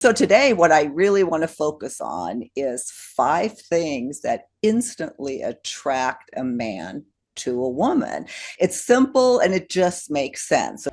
So today, what I really want to focus on is 5 things that instantly attract a man to a woman. It's simple and it just makes sense.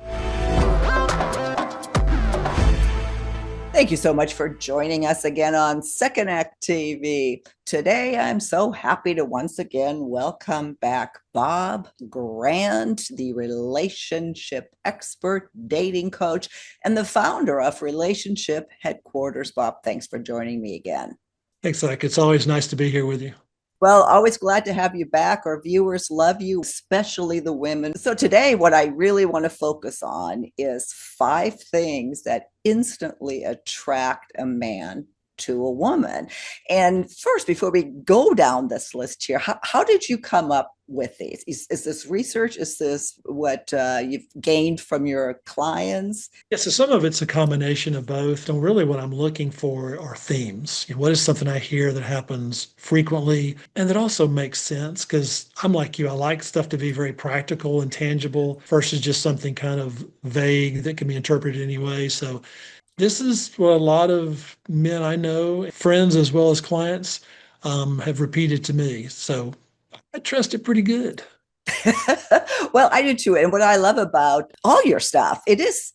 Thank you so much for joining us again on Second Act TV. Today, I'm so happy to once again welcome back Bob Grant, the relationship expert, dating coach, and the founder of Relationship Headquarters. Bob, thanks for joining me again. Thanks, Zach. It's always nice to be here with you. Well, always glad to have you back. Our viewers love you, especially the women. So, today, what I really want to focus on is 5 things that instantly attract a man to a woman. And first, before we go down this list here, how did you come up with these? Is this research? Is this what you've gained from your clients? Yeah, so some of it's a combination of both. And really, what I'm looking for are themes. What is something I hear that happens frequently and that also makes sense? Because I'm like you, I like stuff to be very practical and tangible versus just something kind of vague that can be interpreted anyway. So this is what a lot of men I know, friends as well as clients, have repeated to me. So I trust it pretty good. Well, I do too. And what I love about all your stuff, it's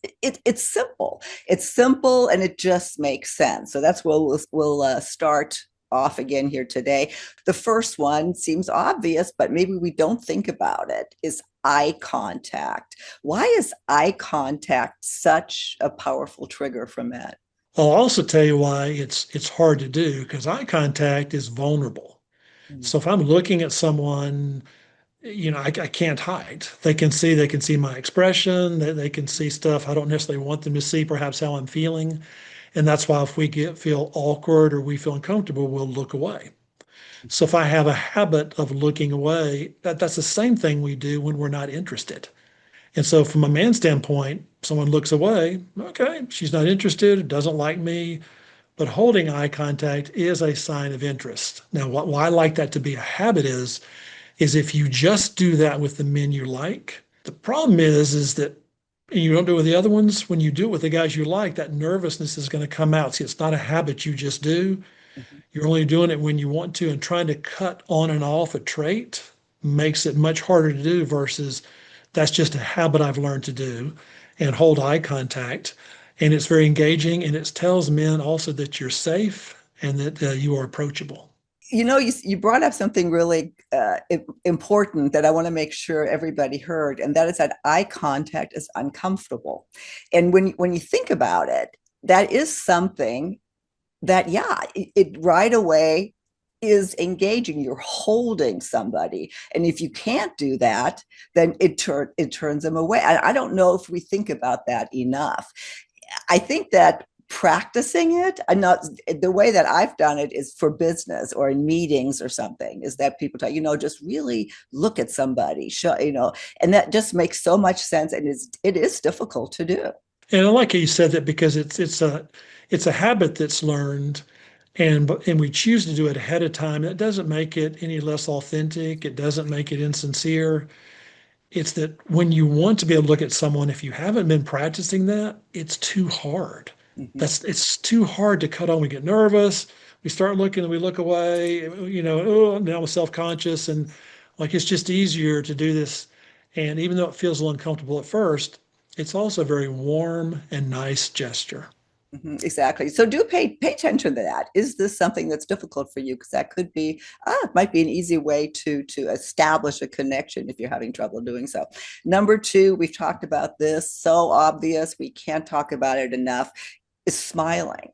simple. It's simple and it just makes sense. So that's where we'll start off again here today. The first one seems obvious, but maybe we don't think about it, is eye contact. Why is eye contact such a powerful trigger for men? I'll also tell you why it's hard to do because eye contact is vulnerable. Mm. So if I'm looking at someone, I can't hide. They can see my expression, they can see stuff I don't necessarily want them to see, perhaps how I'm feeling. And that's why if we feel awkward or we feel uncomfortable, we'll look away. So if I have a habit of looking away, that's the same thing we do when we're not interested. And so from a man's standpoint, someone looks away, okay, she's not interested, doesn't like me, but holding eye contact is a sign of interest. Now, why I like that to be a habit is if you just do that with the men you like, the problem is that and you don't do it with the other ones. When you do it with the guys you like, that nervousness is going to come out. See, it's not a habit you just do. Mhm. You're only doing it when you want to, and trying to cut on and off a trait makes it much harder to do versus that's just a habit I've learned to do and hold eye contact. And it's very engaging and it tells men also that you're safe and that you are approachable. You brought up something really important that I want to make sure everybody heard, and that is that eye contact is uncomfortable. And when you think about it, that is something that, yeah, it right away is engaging. You're holding somebody, and if you can't do that, then it turns them away. I don't know if we think about that enough. I think that practicing it, and not the way that I've done it is for business or in meetings or something, is that people tell just really look at somebody, show, and that just makes so much sense, and it is difficult to do. And I like how you said that because it's a habit that's learned and we choose to do it ahead of time. That doesn't make it any less authentic. It doesn't make it insincere. It's that when you want to be able to look at someone, if you haven't been practicing that, it's too hard. Mm-hmm. It's too hard to cut on. We get nervous. We start looking and we look away. Oh, now I'm self-conscious and like it's just easier to do this. And even though it feels a little uncomfortable at first, it's also a very warm and nice gesture. Mm-hmm, exactly. So do pay attention to that. Is this something that's difficult for you? Because that could be, it might be an easy way to establish a connection if you're having trouble doing so. Number two, we've talked about this, so obvious, we can't talk about it enough, is smiling.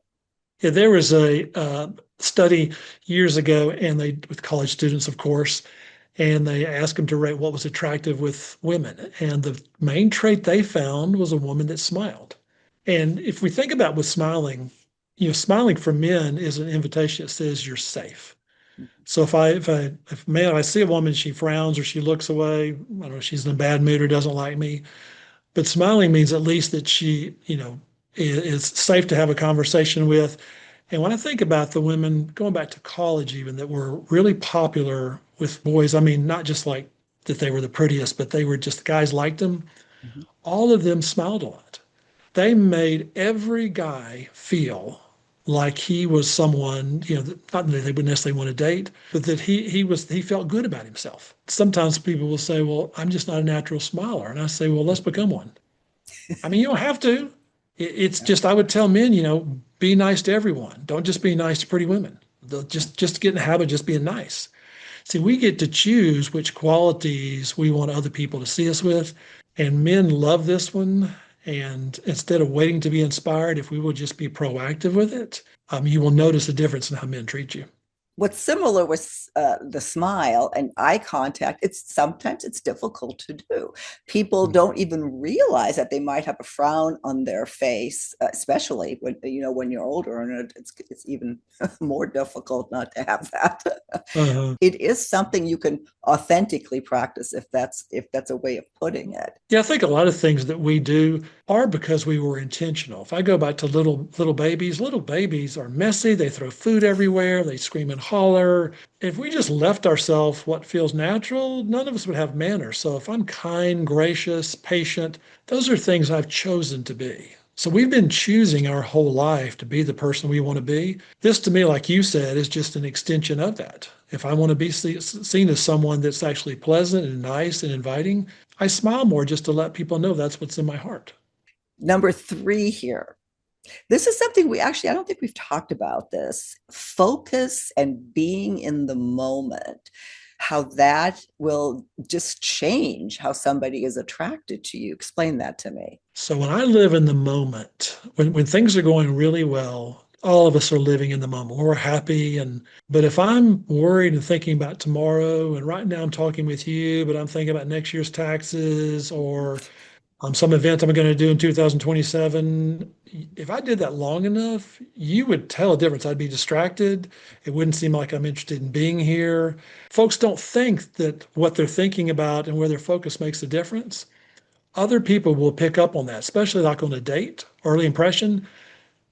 Yeah, there was a study years ago, and they with college students, of course, and they asked them to rate what was attractive with women. And the main trait they found was a woman that smiled. And if we think about with smiling, smiling for men is an invitation that says you're safe. So if I see a woman, she frowns or she looks away, I don't know, she's in a bad mood or doesn't like me. But smiling means at least that she, is safe to have a conversation with. And when I think about the women going back to college, even that were really popular with boys, I mean, not just like that they were the prettiest, but they were just guys liked them. Mhm. All of them smiled a lot. They made every guy feel like he was someone, not that they would necessarily want to date, but that he felt good about himself. Sometimes people will say, "Well, I'm just not a natural smiler," and I say, "Well, let's become one." I mean, you don't have to. It's Yeah. just I would tell men, be nice to everyone. Don't just be nice to pretty women. Just get in the habit of just being nice. See, we get to choose which qualities we want other people to see us with, and men love this one. And instead of waiting to be inspired, if we will just be proactive with it, you will notice a difference in how men treat you. What's similar with the smile and eye contact, it's sometimes it's difficult to do. People don't even realize that they might have a frown on their face, especially when you're older, and it's even more difficult not to have that. Uh, It is something you can authentically practice, if that's a way of putting it. yeah, I think a lot of things that we do are because we were intentional. If I go back to little babies are messy. They throw food everywhere. They scream and holler. If we just left ourselves what feels natural, none of us would have manners. So if I'm kind, gracious, patient, those are things I've chosen to be. So we've been choosing our whole life to be the person we want to be. This, to me, like you said, is just an extension of that. If I want to be seen as someone that's actually pleasant and nice and inviting, I smile more just to let people know that's what's in my heart. Number three here. This is something I don't think we've talked about this. Focus and being in the moment, how that will just change how somebody is attracted to you. Explain that to me. So when I live in the moment, when things are going really well, all of us are living in the moment. We're happy but if I'm worried and thinking about tomorrow, and right now I'm talking with you, but I'm thinking about next year's taxes or some event I'm going to do in 2027. If I did that long enough, you would tell a difference. I'd be distracted. It wouldn't seem like I'm interested in being here. Folks don't think that what they're thinking about and where their focus makes a difference. Other people will pick up on that, especially like on a date, early impression.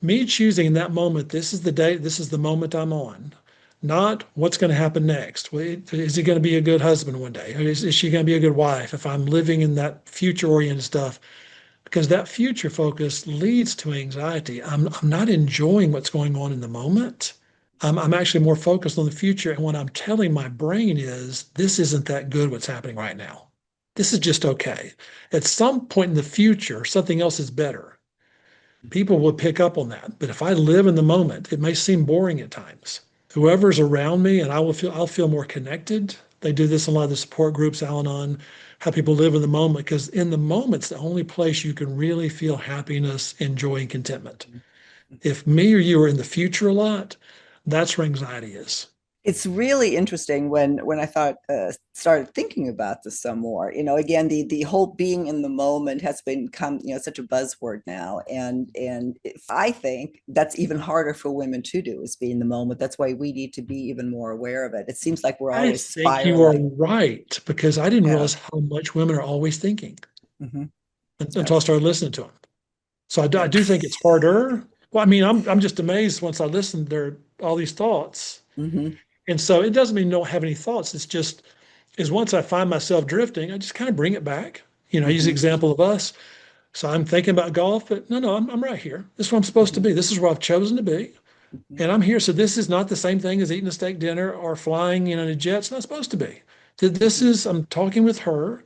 Me choosing in that moment, this is the date, this is the moment I'm on, not what's going to happen next. Is he going to be a good husband one day? Is she going to be a good wife? If I'm living in that future oriented stuff, because that future focus leads to anxiety. I'm not enjoying what's going on in the moment. I'm actually more focused on the future. And what I'm telling my brain is, this isn't that good what's happening right now. This is just okay. At some point in the future, something else is better. People will pick up on that. But if I live in the moment, it may seem boring at times. Whoever's around me, and I'll feel more connected. They do this in a lot of the support groups, Al-Anon, how people live in the moment, because in the moment's the only place you can really feel happiness and joy and contentment. If me or you are in the future a lot, that's where anxiety is. It's really interesting when I thought started thinking about this some more. Again, the whole being in the moment has become such a buzzword now, and if I think that's even harder for women to do, is be in the moment. That's why we need to be even more aware of it. It seems like we're I always think you are spiraling. right because I didn't Yeah. realize how much women are always thinking Hmm. until I Yes. started listening to them. So I Yeah. do think it's harder. Well, I mean, I'm just amazed once I listen to all these thoughts. Hmm. And so it doesn't mean you don't have any thoughts. It's just is once I find myself drifting, I just kind of bring it back. I use the Hmm. example of us. So I'm thinking about golf, but no, I'm right here. This is where I'm supposed to Hmm. be. This is where I've chosen to be. Hmm. And I'm here. So this is not the same thing as eating a steak dinner or flying in a jet. It's not supposed to be. This Hmm. is, I'm talking with her.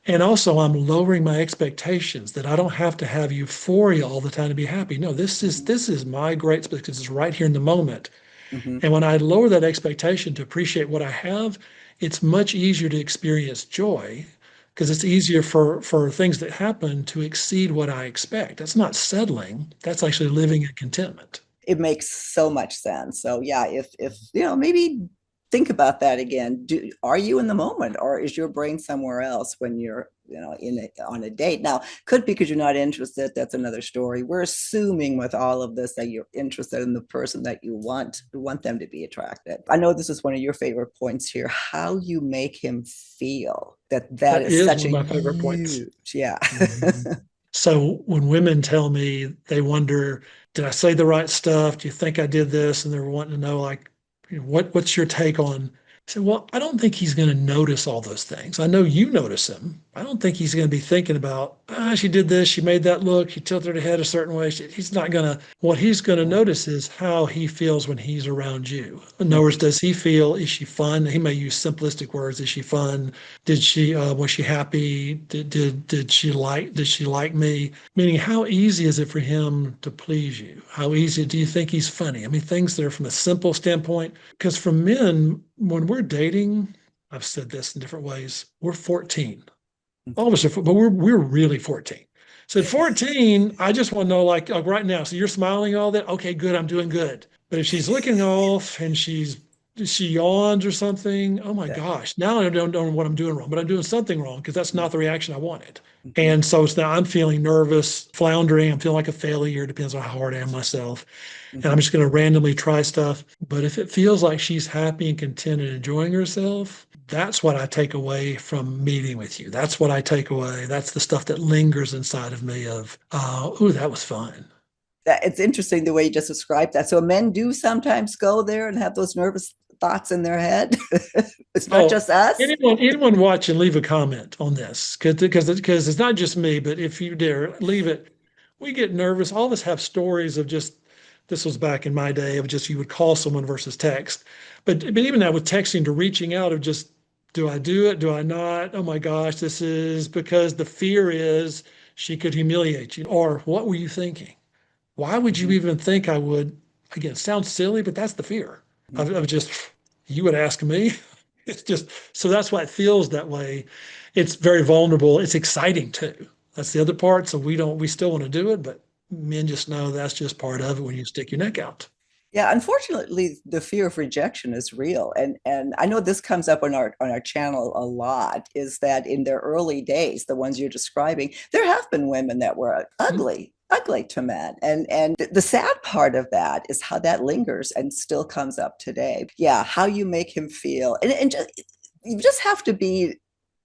And also, I'm lowering my expectations that I don't have to have euphoria all the time to be happy. No, Hmm. this is my great because it's right here in the moment. Hmm. And when I lower that expectation to appreciate what I have, it's much easier to experience joy because it's easier for things that happen to exceed what I expect. That's not settling. That's actually living in contentment. It makes so much sense. So yeah, if maybe think about that again. Are you in the moment, or is your brain somewhere else when you're on a date? Now, could be because you're not interested. That's another story. We're assuming with all of this that you're interested in the person that you want them to be attracted. I know this is one of your favorite points here. How you make him feel, that That is is such one a of my favorite points. huge, yeah. Mhm. So when women tell me they wonder, did I say the right stuff? Do you think I did this? And they're wanting to know, like, what's your take on I said, well, I don't think he's going to notice all those things. I know you notice him. I don't think he's going to be thinking about, she did this, she made that look, she tilted her head a certain way. He's not going to, what he's going to Yeah. notice is how he feels when he's around you. In other words, Mhm. does he feel, is she fun? He may use simplistic words. Is she fun? Was she happy? Did she like me? Meaning, how easy is it for him to please you? How easy do you think he's funny? I mean, things that are from a simple standpoint. Because for men, when we're dating, I've said this in different ways, we're 14. All of us are, but we're really 14. So at 14, I just want to know, like right now, so you're smiling and all that. Okay, good, I'm doing good. But if she's looking off and she yawns or something, oh my Yeah. gosh, now I don't know what I'm doing wrong, but I'm doing something wrong because that's not the reaction I wanted. Mhm. And so it's now I'm feeling nervous, floundering. I'm feeling like a failure. Depends on how hard I am myself. And I'm Mhm. just going to randomly try stuff. But if it feels like she's happy and content and enjoying herself, that's what I take away from meeting with you. That's what I take away. That's the stuff that lingers inside of me of, oh, that was fun. It's interesting the way you just described that. So men do sometimes go there and have those nervous thoughts in their head. It's not Oh, just us. anyone watch and leave a comment on this because it's not just me, but if you dare leave it, we get nervous. All of us have stories of just this was back in my day of just you would call someone versus text, but even now with texting to reaching out of just do I do it? Do I not? Oh my gosh, this is because the fear is she could humiliate you, or what were you thinking? Why would you Mhm. even think I would? Again, it sounds silly, but that's the fear of Mhm. just, you would ask me. It's just, so that's why it feels that way. It's very vulnerable. It's exciting too. That's the other part. So we still want to do it, but men just know that's just part of it when you stick your neck out. Yeah, unfortunately, the fear of rejection is real, and I know this comes up on our channel a lot. Is that in their early days, the ones you're describing, there have been women that were Mhm. ugly to men, and the sad part of that is how that lingers and still comes up today. Yeah, how you make him feel, and just you just have to be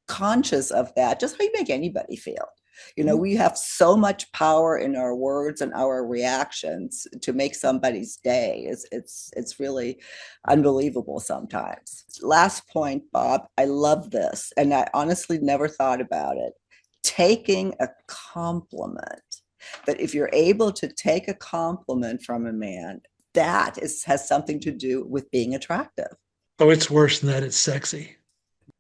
conscious of that, just how you make anybody feel. You know, Mhm. we have so much power in our words and our reactions to make somebody's day. It's really unbelievable sometimes. Last point, Bob. I love this, and I honestly never thought about it. Taking a compliment. That if you're able to take a compliment from a man, that has something to do with being attractive. Oh, it's worse than that. It's sexy.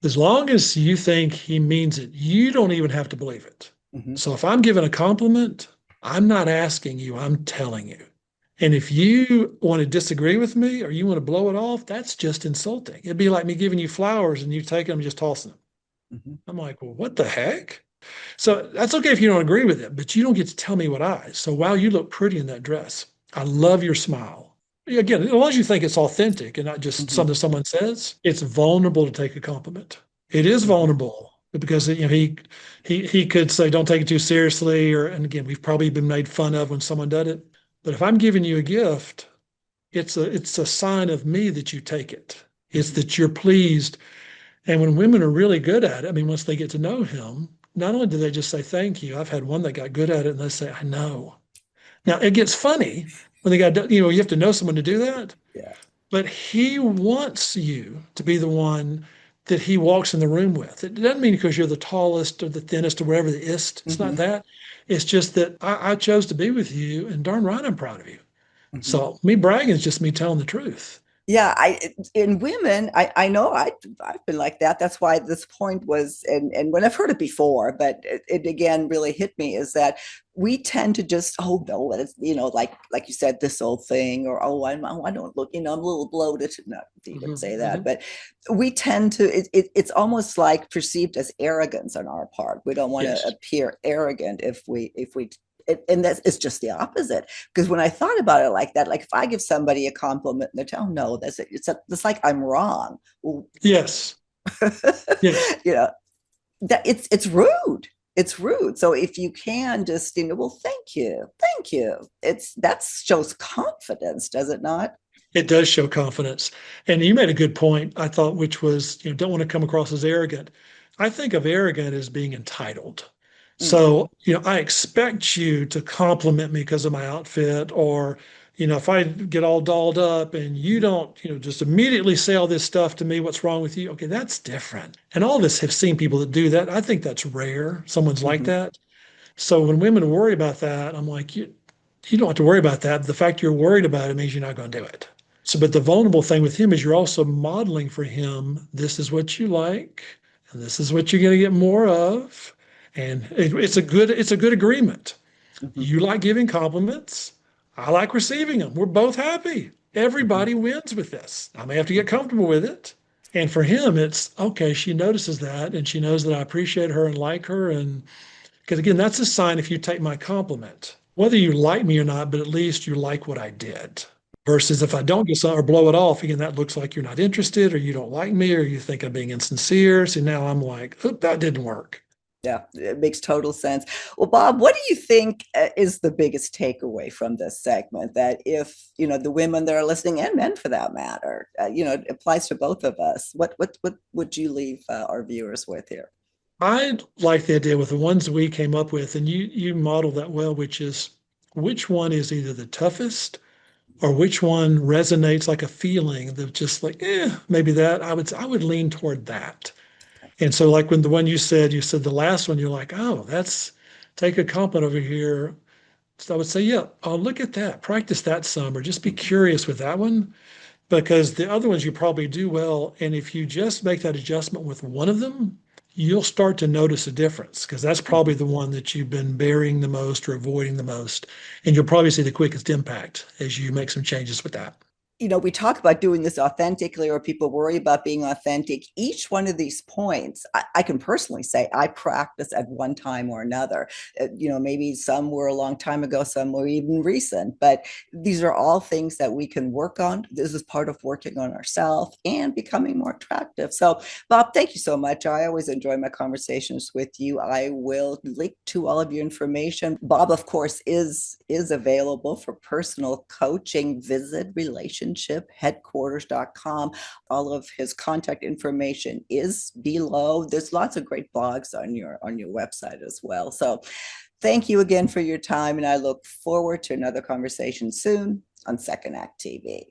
As long as you think he means it, you don't even have to believe it. Mm-hmm. So if I'm giving a compliment, I'm not asking you, I'm telling you. And if you want to disagree with me or you want to blow it off, that's just insulting. It'd be like me giving you flowers and you take them and just tossing them. Mm-hmm. I'm like, well, what the heck? So that's okay if you don't agree with it, but you don't get to tell me what I. So wow, you look pretty in that dress. I love your smile. Again, as long as you think it's authentic and not just Mm-hmm. something someone says, it's vulnerable to take a compliment. It is Mm-hmm. vulnerable because he could say, "Don't take it too seriously," or and again, we've probably been made fun of when someone does it. But if I'm giving you a gift, it's a sign of me that you take it. It's Mm-hmm. that you're pleased. And when women are really good at it, I mean, once they get to know him, not only do they just say thank you, I've had one that got good at it and they say, I know. Now it gets funny when they got, you have to know someone to do that, Yeah. but he wants you to be the one that he walks in the room with. It doesn't mean because you're the tallest or the thinnest or whatever the ist. It's not Mm-hmm. that. It's just that I chose to be with you and darn right I'm proud of you. Mm-hmm. So me bragging is just me telling the truth. Yeah, I in women, I know I've been like that. That's why this point was, and when I've heard it before, but it again really hit me is that we tend to just, oh no, it's, like you said, this old thing, or I don't look, I'm a little bloated. No, you didn't Mhm, say that, mhm, but we tend to it's almost like perceived as arrogance on our part. We don't want to yes. appear arrogant if we and that's it's just the opposite. Because when I thought about it like that, like if I give somebody a compliment and they tell, oh, no, that's it. It's like I'm wrong. Well, Yes. Yes. you know, that it's rude. It's rude. So if you can just, well, thank you. That shows confidence, does it not? It does show confidence. And you made a good point, I thought, which was, don't want to come across as arrogant. I think of arrogant as being entitled. Mm, So, I expect you to compliment me because of my outfit, or, If I get all dolled up and you don't, just immediately say all this stuff to me, what's wrong with you? Okay, that's different. And all of us have seen people that do that. I think that's rare. Someone's like Mhm, that. So when women worry about that, I'm like, you don't have to worry about that. The fact you're worried about it means you're not going to do it. So, but the vulnerable thing with him is you're also modeling for him, this is what you like, and this is what you're going to get more of. And it's a good agreement. mhm, You like giving compliments. I like receiving them. We're both happy. mhm, Everybody wins with this. I may have to get mhm, comfortable with it. And for him, it's okay. She notices that and she knows that I appreciate her and like her. And because again, that's a sign if you take my compliment, whether you like me or not, but at least you like what I did. Versus if I don't get some or blow it off, again, that looks like you're not interested or you don't like me or you think I'm being insincere. So now I'm like, oop, that didn't work. Yeah, it makes total sense. Well, Bob, what do you think is the biggest takeaway from this segment? That if the women that are listening, and men for that matter, it applies to both of us. What would you leave our viewers with here? I like the idea with the ones we came up with, and you model that well, which is which one is either the toughest or which one resonates like a feeling that just like, maybe that I would lean toward that. And so like when the one you said the last one, you're like, oh, that's take a compliment over here. So I would say, yeah, oh, look at that. Practice that some, or just be Mhm, curious with that one because the other ones you probably do well. And if you just make that adjustment with one of them, you'll start to notice a difference because that's probably mhm. the one that you've been burying the most or avoiding the most. And you'll probably see the quickest impact as you make some changes with that. We talk about doing this authentically, or people worry about being authentic. Each one of these points, I can personally say I practice at one time or another. Maybe some were a long time ago, some were even recent, but these are all things that we can work on. This is part of working on ourselves and becoming more attractive. So, Bob, thank you so much. I always enjoy my conversations with you. I will link to all of your information. Bob, of course, is available for personal coaching. Visit relationshipheadquarters.com. All of his contact information is below. There's lots of great blogs on your website as well. So thank you again for your time, and I look forward to another conversation soon on Second Act TV.